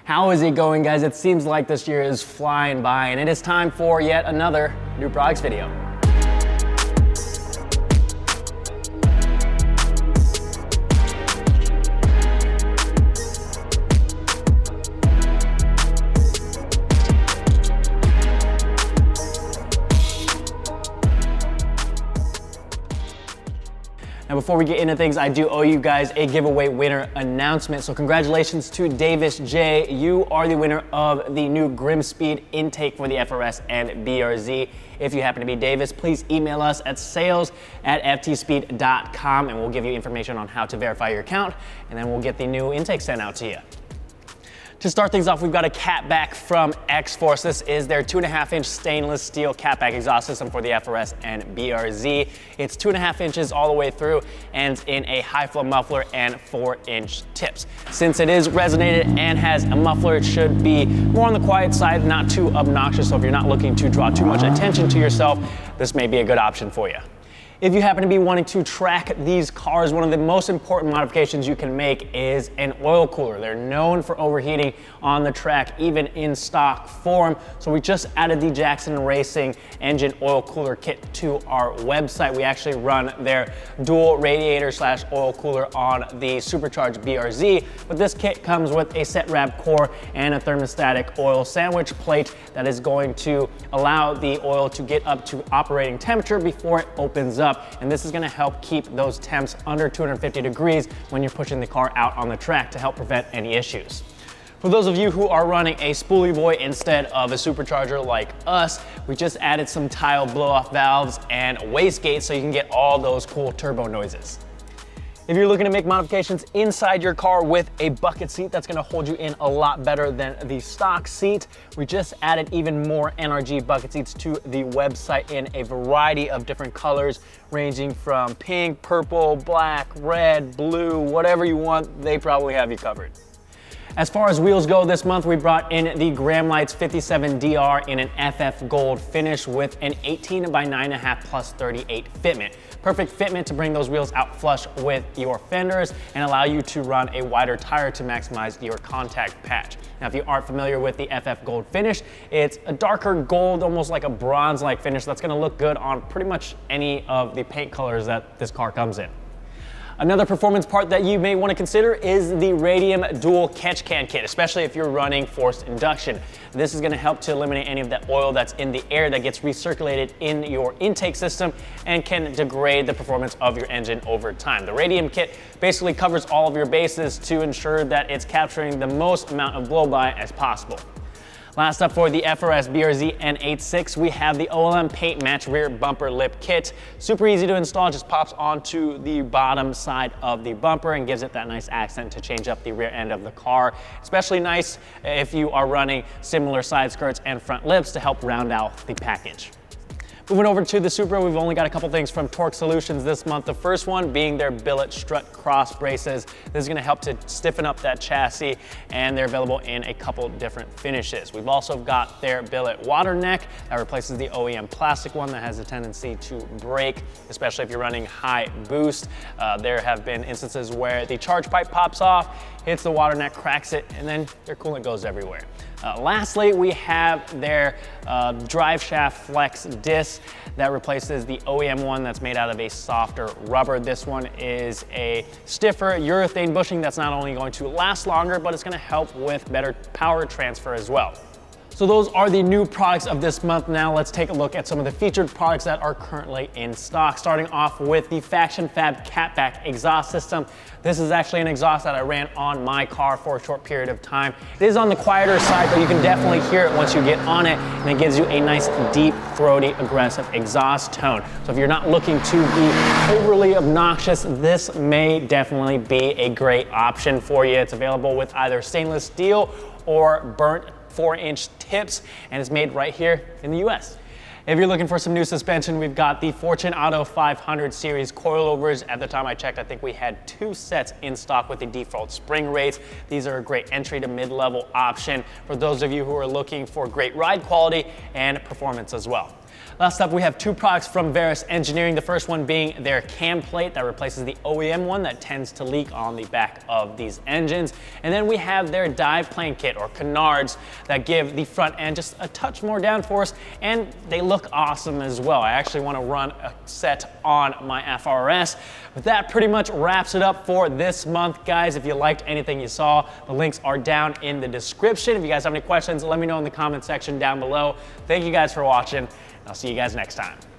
How is it going, guys? It seems like this year is flying by, and it is time for yet another new products video. Now, before we get into things, I do owe you guys a giveaway winner announcement. So congratulations to Davis J. You are the winner of the new Grim Speed intake for the FRS and BRZ. If you happen to be Davis, please email us at sales@ftspeed.com and we'll give you information on how to verify your account, and then we'll get the new intake sent out to you. To start things off, we've got a Catback from X-Force. This is their 2.5-inch stainless steel Catback exhaust system for the FRS and BRZ. It's 2.5 inches all the way through and in a high flow muffler and 4-inch tips. Since it is resonated and has a muffler, it should be more on the quiet side, not too obnoxious. So if you're not looking to draw too much attention to yourself, this may be a good option for you. If you happen to be wanting to track these cars, one of the most important modifications you can make is an oil cooler. They're known for overheating on the track, even in stock form. So we just added the Jackson Racing engine oil cooler kit to our website. We actually run their dual radiator / oil cooler on the supercharged BRZ, but this kit comes with a set wrap core and a thermostatic oil sandwich plate that is going to allow the oil to get up to operating temperature before it opens up. And this is gonna help keep those temps under 250 degrees when you're pushing the car out on the track to help prevent any issues. For those of you who are running a spoolie boy instead of a supercharger like us, we just added some tile blow-off valves and wastegate so you can get all those cool turbo noises. If you're looking to make modifications inside your car with a bucket seat, that's gonna hold you in a lot better than the stock seat. We just added even more NRG bucket seats to the website in a variety of different colors, ranging from pink, purple, black, red, blue, whatever you want, they probably have you covered. As far as wheels go, this month we brought in the Graham Lights 57DR in an FF Gold finish with an 18 by 9.5 plus 38 fitment. Perfect fitment to bring those wheels out flush with your fenders and allow you to run a wider tire to maximize your contact patch. Now, if you aren't familiar with the FF Gold finish, it's a darker gold, almost like a bronze-like finish that's gonna look good on pretty much any of the paint colors that this car comes in. Another performance part that you may want to consider is the Radium Dual Catch Can Kit, especially if you're running forced induction. This is going to help to eliminate any of that oil that's in the air that gets recirculated in your intake system and can degrade the performance of your engine over time. The Radium Kit basically covers all of your bases to ensure that it's capturing the most amount of blow-by as possible. Last up for the FRS BRZ N86, we have the OLM Paint Match Rear Bumper Lip Kit. Super easy to install, just pops onto the bottom side of the bumper and gives it that nice accent to change up the rear end of the car. Especially nice if you are running similar side skirts and front lips to help round out the package. Moving over to the Supra, we've only got a couple things from Torque Solutions this month. The first one being their billet strut cross braces. This is gonna help to stiffen up that chassis, and they're available in a couple different finishes. We've also got their billet water neck that replaces the OEM plastic one that has a tendency to break, especially if you're running high boost. There have been instances where the charge pipe pops off, hits the water neck, cracks it, and then your coolant goes everywhere. Lastly, we have their drive shaft flex disc that replaces the OEM one that's made out of a softer rubber. This one is a stiffer urethane bushing that's not only going to last longer, but it's going to help with better power transfer as well. So those are the new products of this month. Now let's take a look at some of the featured products that are currently in stock. Starting off with the Faction Fab Catback Exhaust System. This is actually an exhaust that I ran on my car for a short period of time. It is on the quieter side, but you can definitely hear it once you get on it, and it gives you a nice, deep, throaty, aggressive exhaust tone. So if you're not looking to be overly obnoxious, this may definitely be a great option for you. It's available with either stainless steel or burnt 4-inch tips, and it's made right here in the US. If you're looking for some new suspension, we've got the Fortune Auto 500 series coilovers. At the time I checked, I think we had 2 sets in stock with the default spring rates. These are a great entry to mid-level option for those of you who are looking for great ride quality and performance as well. Last up, we have two products from Veris Engineering. The first one being their cam plate that replaces the OEM one that tends to leak on the back of these engines. And then we have their dive plane kit, or canards, that give the front end just a touch more downforce, and they look awesome as well. I actually want to run a set on my FRS. But that pretty much wraps it up for this month, guys. If you liked anything you saw, the links are down in the description. If you guys have any questions, let me know in the comment section down below. Thank you guys for watching. I'll see you guys next time.